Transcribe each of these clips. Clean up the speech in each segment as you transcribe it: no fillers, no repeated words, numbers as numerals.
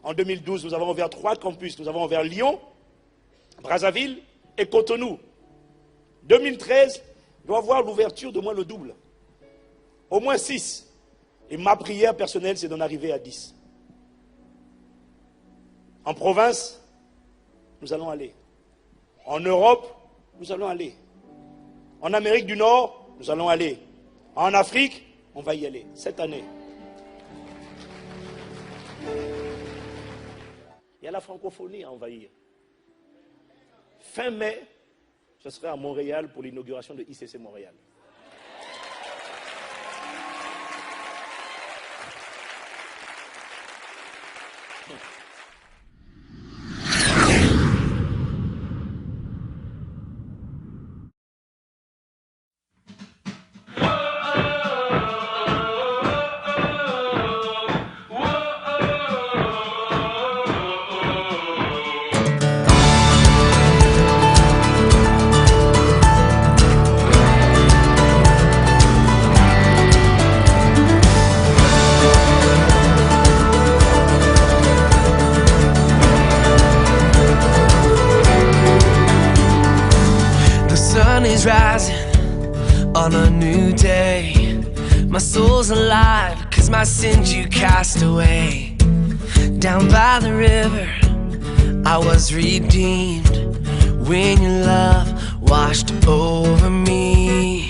En 2012, nous avons ouvert 3 campus. Nous avons ouvert Lyon, Brazzaville et Cotonou. 2013, doit avoir l'ouverture de moins le double. Au moins 6. Et ma prière personnelle, c'est d'en arriver à 10. En province, nous allons aller. En Europe, nous allons aller. En Amérique du Nord, nous allons aller. En Afrique, on va y aller cette année. Il y a la francophonie à envahir. Fin mai, je serai à Montréal pour l'inauguration de ICC Montréal. Rising on a new day. My soul's alive, cause my sins you cast away. Down by the river, I was redeemed when your love washed over me.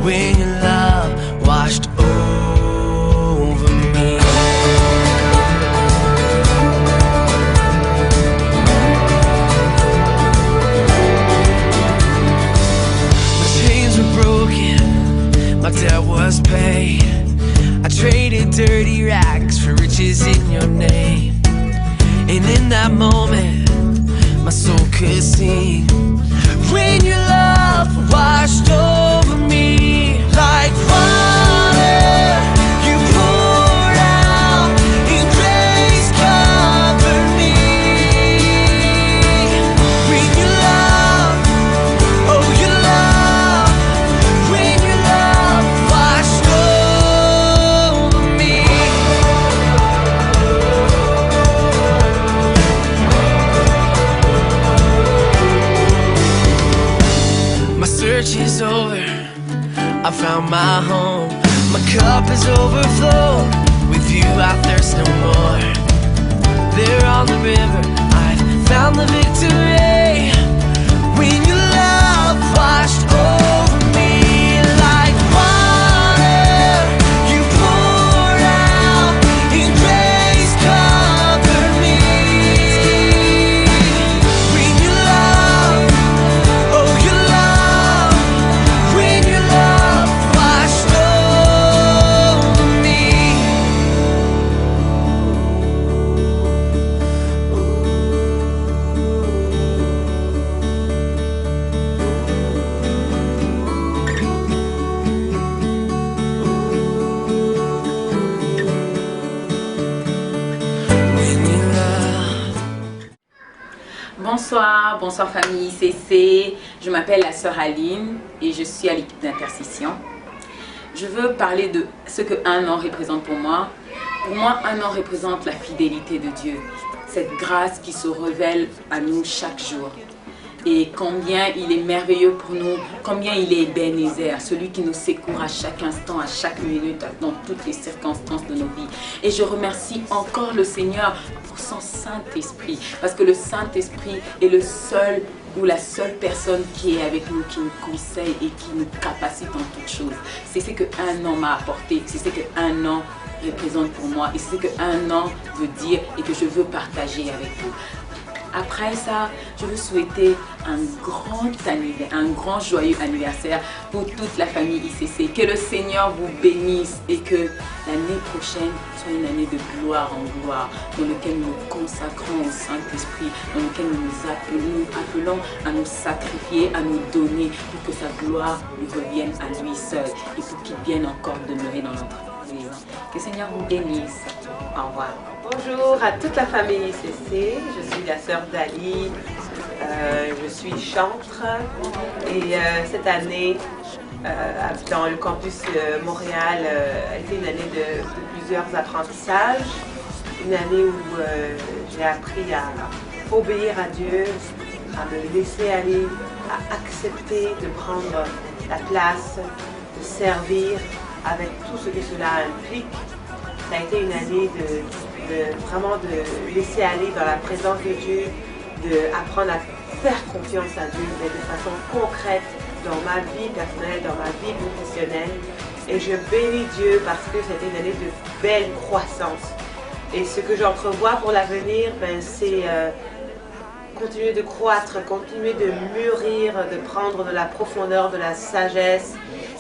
When your love washed over me. My debt was paid. I traded dirty rags for riches in your name. And in that moment, my soul could sing. When your love washed over me like water, you poured out and grace covered me. When your love, oh your love, when your love washed over me. My search is over, I found my home. My cup is overflowed, with you I thirst no more. There on the river, I've found the victory. When your love washed over me like water, you poured out and grace covered me. When your love, oh your love, when your love washed over me. When you love. Bonsoir, bonsoir famille ICC. Je m'appelle la sœur Aline et je suis à l'équipe d'intercession. Je veux parler de ce que un an représente pour moi. Pour moi, un an représente la fidélité de Dieu. Cette grâce qui se révèle à nous chaque jour. Et combien il est merveilleux pour nous, combien il est Ebenezer, celui qui nous secourt à chaque instant, à chaque minute, dans toutes les circonstances de nos vies. Et je remercie encore le Seigneur pour son Saint-Esprit, parce que le Saint-Esprit est le seul ou la seule personne qui est avec nous, qui nous conseille et qui nous capacite en toutes choses. C'est ce qu'un an m'a apporté, c'est ce qu'un an représente pour moi, et c'est ce qu'un an veut dire et que je veux partager avec vous. Après ça, je veux souhaiter un grand joyeux anniversaire pour toute la famille ICC. Que le Seigneur vous bénisse et que l'année prochaine soit une année de gloire en gloire, dans laquelle nous nous consacrons au Saint-Esprit, dans laquelle nous appelons à nous sacrifier, à nous donner pour que sa gloire lui revienne à lui seul et pour qu'il vienne encore demeurer dans notre vie. Que le Seigneur vous bénisse. Au revoir. Bonjour à toute la famille ICC, je suis la sœur d'Ali, je suis chantre et cette année dans le campus Montréal a été une année de plusieurs apprentissages. une année où j'ai appris à obéir à Dieu, à me laisser aller, à accepter de prendre la place, de servir avec tout ce que cela implique. Ça a été une année vraiment de laisser aller dans la présence de Dieu, d'apprendre à faire confiance à Dieu, mais de façon concrète dans ma vie personnelle, dans ma vie professionnelle. Et je bénis Dieu parce que c'était une année de belle croissance. Et ce que j'entrevois pour l'avenir, c'est continuer de croître, continuer de mûrir, de prendre de la profondeur, de la sagesse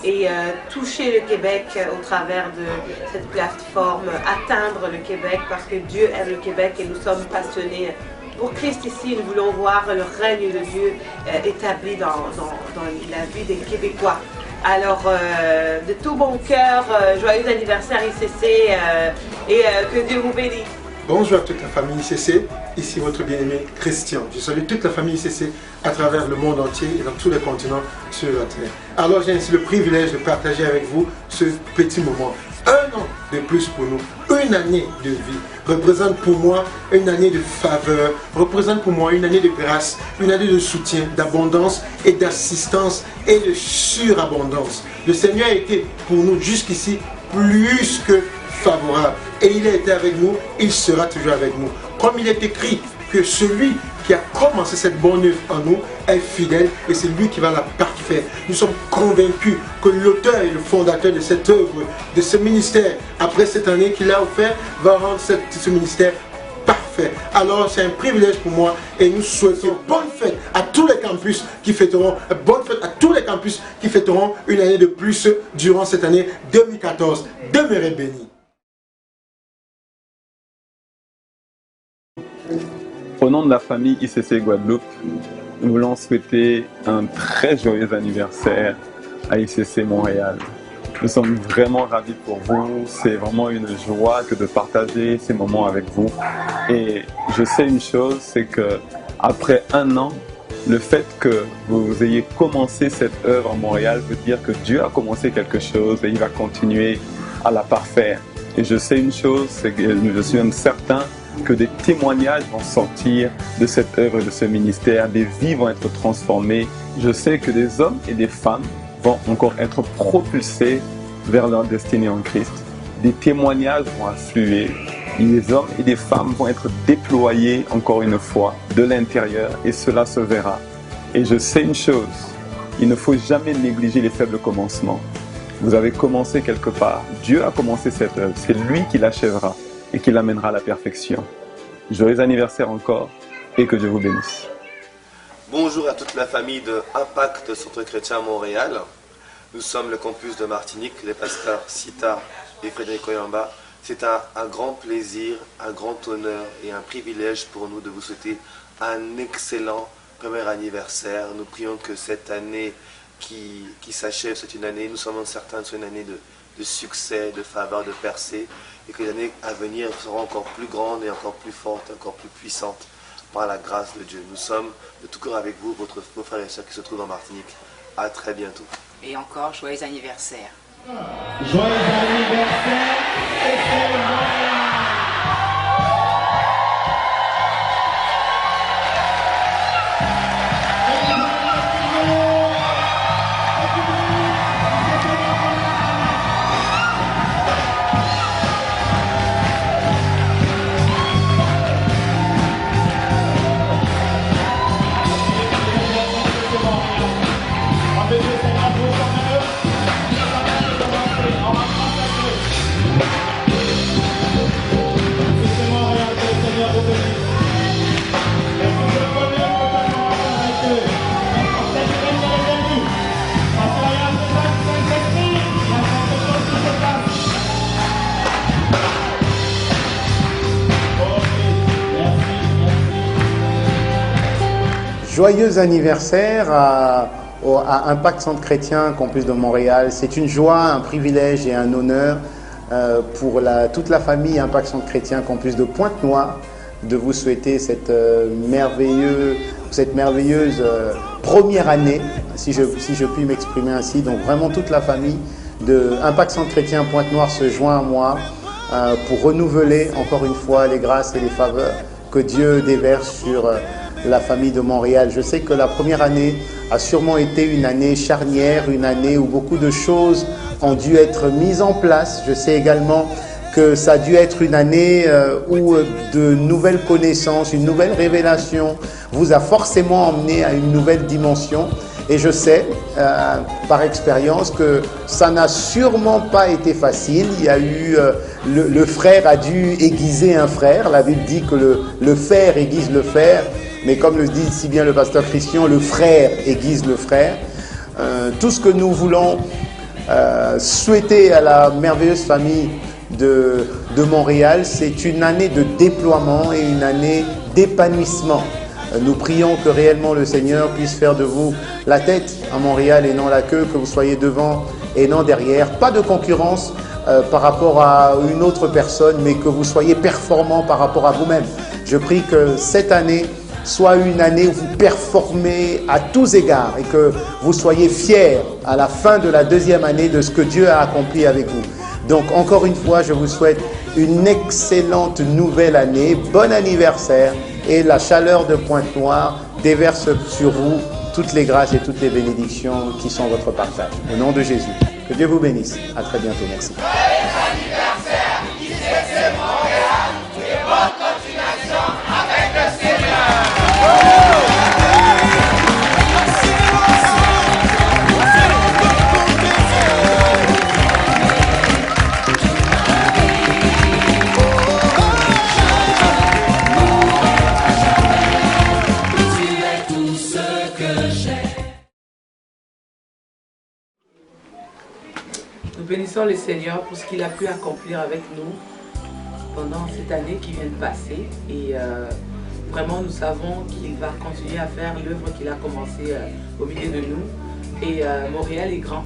et toucher le Québec au travers de cette plateforme, atteindre le Québec parce que Dieu aime le Québec et nous sommes passionnés. Pour Christ ici, nous voulons voir le règne de Dieu établi dans la vie des Québécois. Alors, de tout bon cœur, joyeux anniversaire ICC et que Dieu vous bénisse. Bonjour à toute la famille ICC, ici votre bien-aimé Christian. Je salue toute la famille ICC à travers le monde entier et dans tous les continents sur la terre. Alors j'ai ainsi le privilège de partager avec vous ce petit moment. Un an de plus pour nous, une année de vie, représente pour moi une année de faveur, représente pour moi une année de grâce, une année de soutien, d'abondance et d'assistance et de surabondance. Le Seigneur a été pour nous jusqu'ici plus que favorable. Et il a été avec nous, il sera toujours avec nous. Comme il est écrit que celui qui a commencé cette bonne œuvre en nous est fidèle et c'est lui qui va la parfaire. Nous sommes convaincus que l'auteur et le fondateur de cette œuvre, de ce ministère, après cette année qu'il a offert, va rendre ce ministère parfait. Alors c'est un privilège pour moi et nous souhaitons bonne fête à tous les campus qui fêteront, bonne fête à tous les campus qui fêteront une année de plus durant cette année 2014. Demeurez bénis. Au nom de la famille ICC Guadeloupe, nous voulons souhaiter un très joyeux anniversaire à ICC Montréal. Nous sommes vraiment ravis pour vous, c'est vraiment une joie que de partager ces moments avec vous. Et je sais une chose, c'est que après un an, le fait que vous ayez commencé cette œuvre à Montréal veut dire que Dieu a commencé quelque chose et il va continuer à la parfaire. Et je sais une chose, c'est que je suis même certain que des témoignages vont sortir de cette œuvre et de ce ministère, des vies vont être transformées. Je sais que des hommes et des femmes vont encore être propulsés vers leur destinée en Christ. Des témoignages vont affluer. Des hommes et des femmes vont être déployés encore une fois de l'intérieur et cela se verra. Et je sais une chose, il ne faut jamais négliger les faibles commencements. Vous avez commencé quelque part. Dieu a commencé cette œuvre. C'est lui qui l'achèvera et qui l'amènera à la perfection. Joyeux anniversaire encore et que Dieu vous bénisse. Bonjour à toute la famille de Impact Centre Chrétien à Montréal. Nous sommes le campus de Martinique, les pasteurs Sita et Frédéric Oyamba. C'est un grand plaisir, un grand honneur et un privilège pour nous de vous souhaiter un excellent premier anniversaire. Nous prions que cette année qui s'achève, c'est une année, nous sommes certains que c'est une année de succès, de faveur, de percée, et que les années à venir seront encore plus grandes et encore plus fortes, encore plus puissantes par la grâce de Dieu. Nous sommes de tout cœur avec vous, vos frères et sœurs qui se trouvent en Martinique. À très bientôt. Et encore, joyeux anniversaire. Joyeux anniversaire, Joyeux anniversaire à Impact Centre Chrétien Campus de Montréal. C'est une joie, un privilège et un honneur pour toute la famille Impact Centre Chrétien Campus de Pointe-Noire de vous souhaiter cette merveilleuse première année, si je puis m'exprimer ainsi. Donc vraiment toute la famille de Impact Centre Chrétien Pointe-Noire se joint à moi pour renouveler encore une fois les grâces et les faveurs que Dieu déverse sur la famille de Montréal. Je sais que la première année a sûrement été une année charnière, une année où beaucoup de choses ont dû être mises en place. Je sais également que ça a dû être une année où de nouvelles connaissances, une nouvelle révélation vous a forcément emmené à une nouvelle dimension. Et je sais, par expérience, que ça n'a sûrement pas été facile. Il y a eu, le frère a dû aiguiser un frère. La Bible dit que le fer aiguise le fer. Mais comme le dit si bien le pasteur Christian, le frère aiguise le frère. Tout ce que nous voulons souhaiter à la merveilleuse famille de Montréal, c'est une année de déploiement et une année d'épanouissement. Nous prions que réellement le Seigneur puisse faire de vous la tête à Montréal et non la queue, que vous soyez devant et non derrière. Pas de concurrence par rapport à une autre personne, mais que vous soyez performant par rapport à vous-même. Je prie que cette année soit une année où vous performez à tous égards et que vous soyez fiers à la fin de la deuxième année de ce que Dieu a accompli avec vous. Donc encore une fois, je vous souhaite une excellente nouvelle année, bon anniversaire, et la chaleur de Pointe-Noire déverse sur vous toutes les grâces et toutes les bénédictions qui sont votre partage. Au nom de Jésus, que Dieu vous bénisse. À très bientôt. Merci. Nous bénissons le Seigneur pour ce qu'il a pu accomplir avec nous pendant cette année qui vient de passer. Et vraiment, nous savons qu'il va continuer à faire l'œuvre qu'il a commencé au milieu de nous. Et Montréal est grand.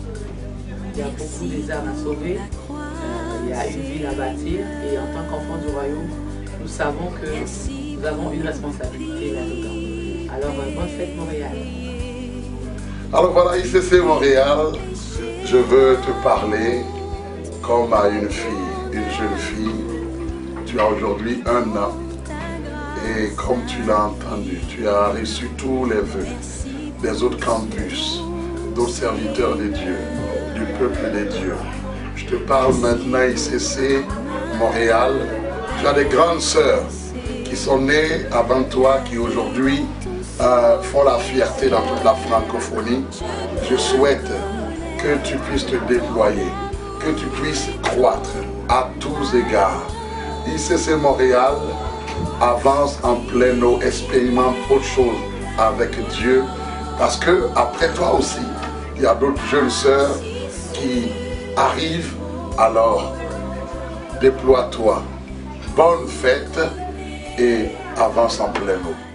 Il y a beaucoup des âmes à sauver. Il y a une ville à bâtir. Et en tant qu'enfants du royaume, nous savons que nous avons une responsabilité là-dedans. Alors, bonne fête Montréal. Alors voilà, ICC Montréal. Je veux te parler comme à une fille, une jeune fille. Tu as aujourd'hui 1 an et comme tu l'as entendu, tu as reçu tous les vœux des autres campus, d'autres serviteurs de Dieu, du peuple de Dieu. Je te parle maintenant ICC Montréal. Tu as des grandes sœurs qui sont nées avant toi, qui aujourd'hui font la fierté dans toute la francophonie. Je souhaite que tu puisses te déployer, que tu puisses croître à tous égards. ICC Montréal avance en plein eau, expérimente autre chose avec Dieu, parce que après toi aussi, il y a d'autres jeunes sœurs qui arrivent, alors déploie-toi. Bonne fête et avance en plein eau.